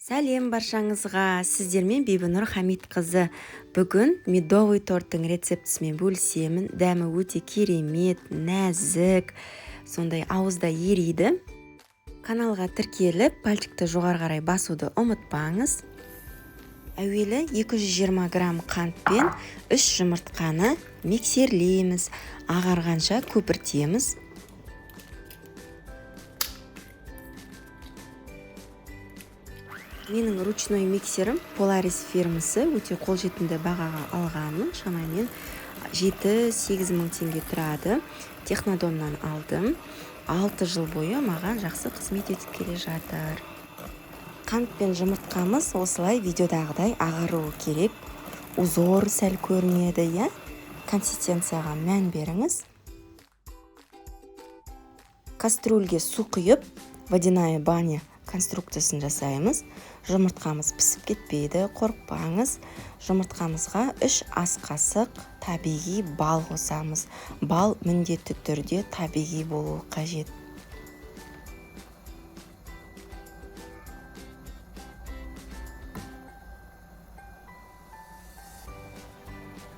Сәлем баршаңызға, сіздермен Бибінұр Хамитқызы. Бүгін медовый торттың рецептісімен бөлісемін. Дәмі өте керемет, нәзік, сондай ауызда ериді. Каналға тіркеліп, пальчикті жоғары қарай басуды ұмытпаңыз. Әуелі 220 грамм қантпен 3 жұмыртқаны миксерлейміз, ағарғанша көпіртеміз. Менің ручной миксерім Polaris фирмасы, өте қолжетімді бағаға алғанмын. Шамамен 7-8 мың теңге тұрады. Технодомнан алдым. 6 жыл бойы маған жақсы қызмет етіп келе жатыр. Қант пен жұмыртқамыз осылай видеодағыдай ағаруы керек. Узор сәл көрінеді, иә? Консистенцияға мән беріңіз. Кастрюльге су құйып, водяная баня конструкциясын жасаймыз. Жұмыртқамыз пісіп кетпейді, қорықпаңыз. Жұмыртқамызға 3 ас қасық табиғи бал қосамыз. Бал міндетті түрде табиғи болуы қажет.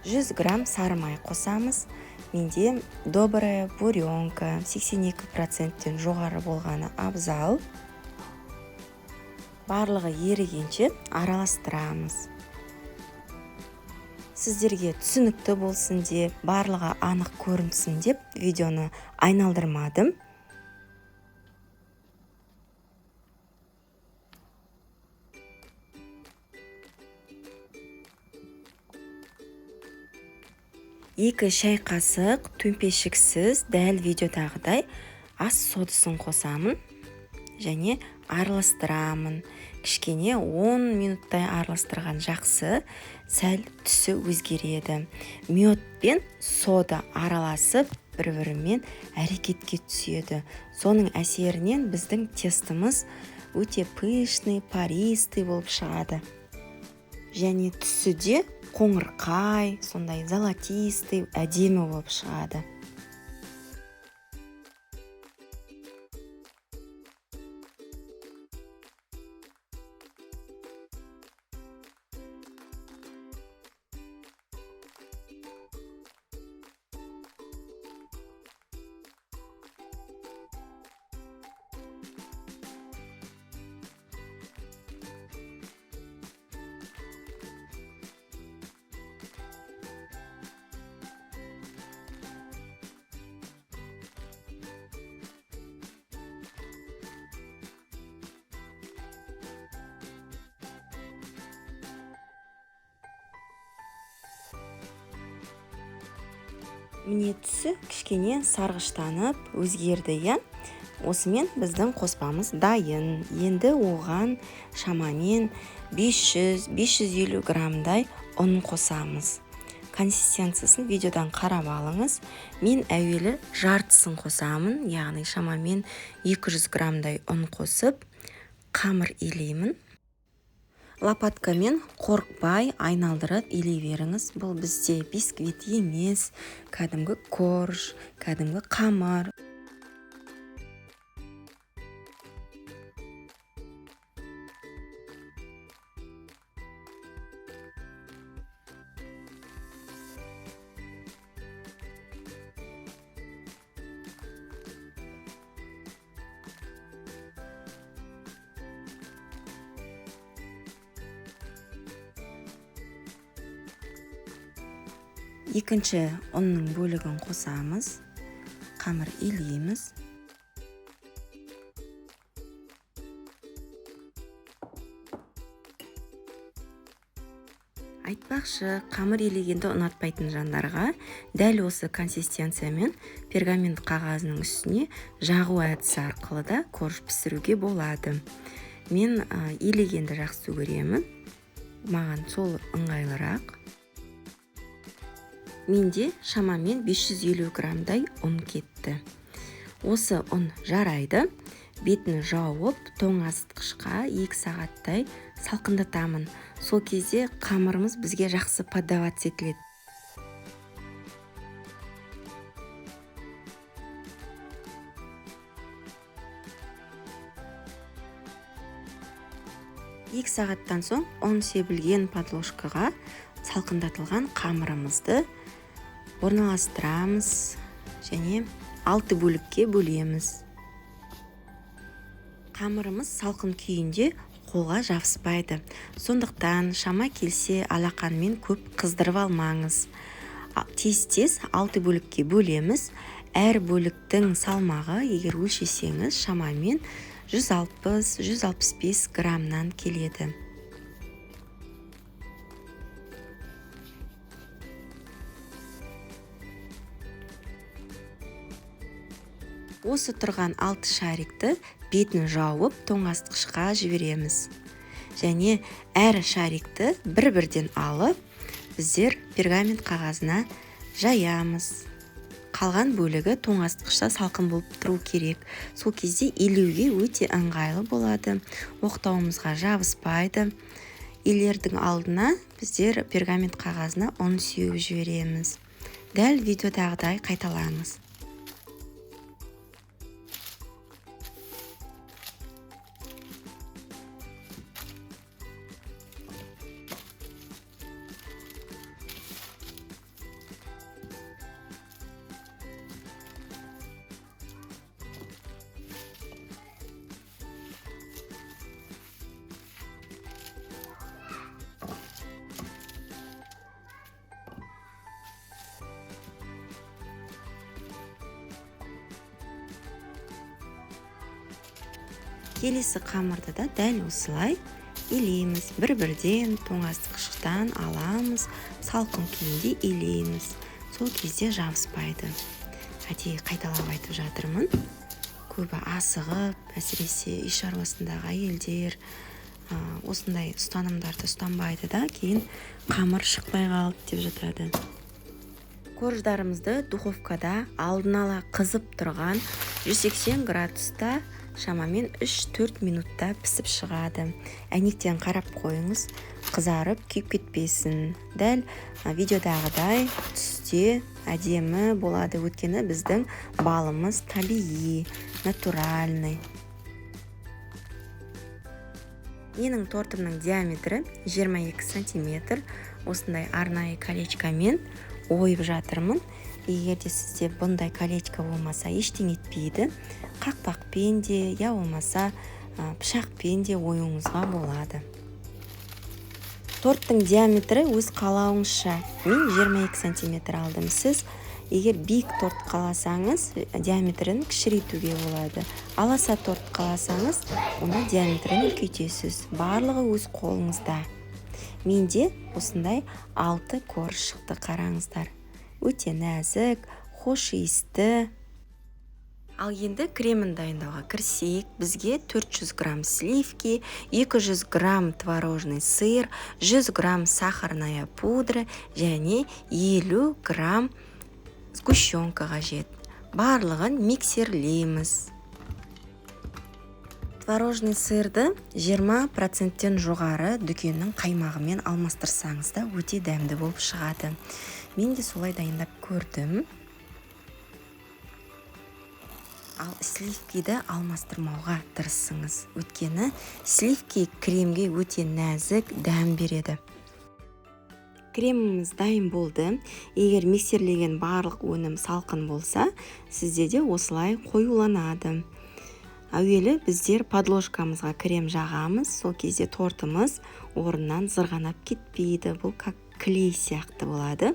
«100 грамм сары май қосамыз. Менде добрая буренка 82%-тен жоғары болғаны абзал. Барлығы ерігенше араластырамыз. Сіздерге түсінікті болсын деп, барлығы анық көрінсін деп видеоны айналдырмадым. Екі шай қасық төмпешіксіз дәл видеодағыдай ас содасын қосамын және араластырамын. Кішкене 10 минуттай араластырған жақсы, сәл түсі өзгереді. Мед пен сода араласып, бір-бірімен әрекетке түседі. Соның әсерінен біздің тестіміз өте пышный, пористый болып шығады. Және түсі де қоңырқай, сондай золотистый, әдемі болып шығады. Міне түсі кішкене сарғыштанып өзгерді, иә? Осымен біздің қоспамыз дайын. Енді оған шамамен 500-550 граммдай ұн қосамыз. Консистенциясын видеодан қарап алыңыз. Мен әуелі жартысын қосамын, яғни шамамен 200 граммдай ұн қосып, қамыр илеймін. Лопаткамен қорықпай айналдырып илей беріңіз. Бұл бізде бисквит емес, кәдімгі корж, кәдімгі қамыр. Екінші ұнның бөлігін қосамыз, қамыр илейміз. Айтпақшы, қамыр илегенді ұнатпайтын жандарға дәл осы консистенциямен пергамент қағазының үстіне жағу әдісі арқылы да корж пісіруге болады. Мен илегенді жақсы көремін. Маған сол ыңғайлырақ. Менде шамамен 550 граммдай ұн кетті. Осы ұн жарайды. Бетін жауып, тоңазытқышқа 2 сағаттай салқындатамын. Сол кезде қамырымыз бізге жақсы поддаваться етіледі. 2 сағаттан соң ұн себілген подложкаға салқындатылған қамырымызды орналастырамыз және 6 бөлікке бөлеміз. Қамырымыз салқын күйінде қолға жабыспайды. Сондықтан шама келсе алақанмен көп қыздырып алмаңыз. Тез-тез 6 бөлікке бөлеміз. Әр бөліктің салмағы егер өлшесеңіз шамамен 160-165 граммнан келеді. Осы тұрған 6 шарикті бетін жауып тоңазытқышқа жібереміз. Және әр шарикті бір-бірден алып, біздер пергамент қағазына жаямыз. Қалған бөлігі тоңазытқышта салқын болып тұру керек. Сол кезде илеуге өте ыңғайлы болады. Оқтауымызға жабыспайды. Илердің алдына біздер пергамент қағазына ұн сеуіп жібереміз. Дәл видеодағыдай қайталаңыз. Келесі қамырды да дәл осылай илейміз. Бір-бірден тоңазытқыштан аламыз, салқын күйінде илейміз. Сол кезде жабыспайды. Әдейі қайталап айтып жатырмын. Көбі асығып, әсіресе үй шаруасындағы әйелдер осындай ұстанымдарды ұстанбайды да, кейін қамыр шықпай қалды деп жатады. Корждарымызды духовкада алдын ала қызып тұрған 180 градуста шамамен 3-4 минутта пісіп шығады. Әйнектен қарап қойыңыз, қызарып күйіп кетпесін. Дәл видеодағыдай түсте әдемі болады, өйткені біздің балымыз табиғи, натуральный. Менің тортымның диаметрі 22 сантиметр. Осындай арнайы колечкамен ойып жатырмын. Егер де сізде бұндай колечко болмаса ештеңе етпейді. Қақпақпен де, я болмаса пышақпен де оюыңызға болады. Торттың диаметрі өз қалауыңызша. Мен 22 сантиметр алдым. Сіз егер биік торт қаласаңыз, диаметрін кішірейтуге болады. Аласа торт қаласаңыз, онда диаметрін үлкейтесіз. Барлығы өз қолыңызда. Менде осындай 6 корж шықты, қараңыздар. Өте нәзік, хош иісті. Ал енді кремін дайындауға кірсек, бізге 400 грамм сливки, 200 грамм творожный сыр, 100 грамм сахарная пудра және 50 грамм сгущенка қажет. Барлығын миксерлейміз. Творожный сырды 20%-тен жоғары дүкеннің қаймағымен алмастырсаңыз да өте дәмді болып шығады. Мен де солай дайындап көрдім. Ал сливкиді алмастырмауға тырысыңыз. Өйткені сливки кремге өте нәзік дәм береді. Креміміз дайын болды. Егер миксерлеген барлық өнім салқын болса, сізде де осылай қоюланады. Әуелі біздер подложкамызға крем жағамыз, сол кезде тортымыз орнынан зырғанап кетпейді. Бұл как клей сияқты болады.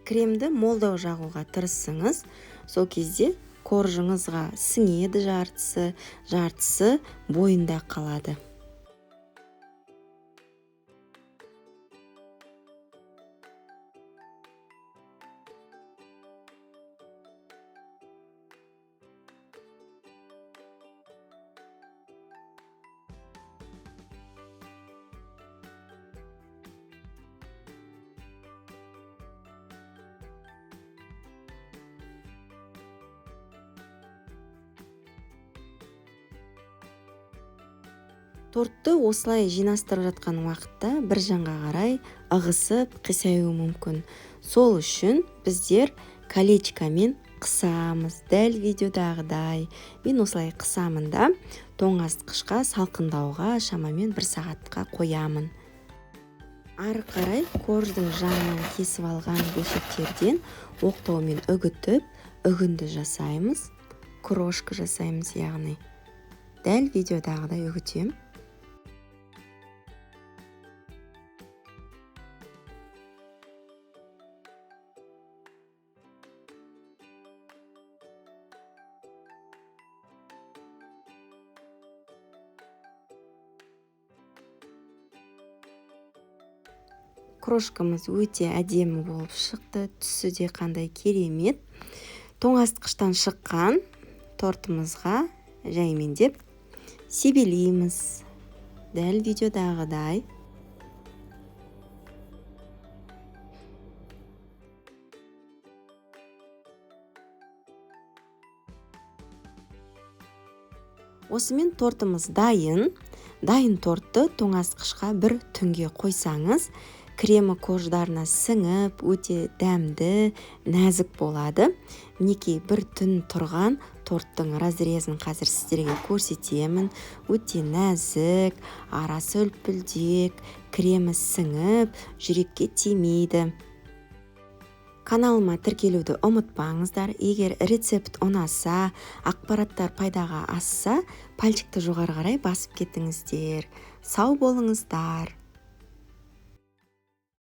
Кремді молдау жағуға тырысыңыз, сол кезде коржыңызға сіңеді жартысы бойында қалады. Тортты осылай жинастырып жатқан уақытта бір жанға қарай ығысып қисаюы мүмкін. Сол үшін біздер колечкамен қысамыз, дәл видеодағыдай. Мен осылай қысамын да тоңазытқышқа салқындауға шамамен 1 сағатқа қоямын. Ары қарай корждың жанынан кесіп алған бөлшектерден оқтаумен үгітіп, үгінді жасаймыз. Крошка жасаймыз, яғни. Дәл видеодағыдай үгітем. Крошкамыз өте әдемі болып шықты, түсі де қандай керемет. Тоңазытқыштан шыққан тортымызға жаймендеп себелейміз. Дәл видеодағыдай. Осымен тортымыз дайын. Дайын тортты тоңазытқышқа 1 түнге қойсаңыз, кремі корждарына сіңіп, өте дәмді, нәзік болады. Мінекей 1 түн тұрған торттың разрезін қазір сіздерге көрсетемін. Өте нәзік, арасы үлпілдек, кремі сіңіп, жүрекке тимейді. Каналыма тіркелуді ұмытпаңыздар. Егер рецепт ұнаса, ақпараттар пайдаға асса, пальчикті жоғары қарай басып кетіңіздер. Сау болыңыздар.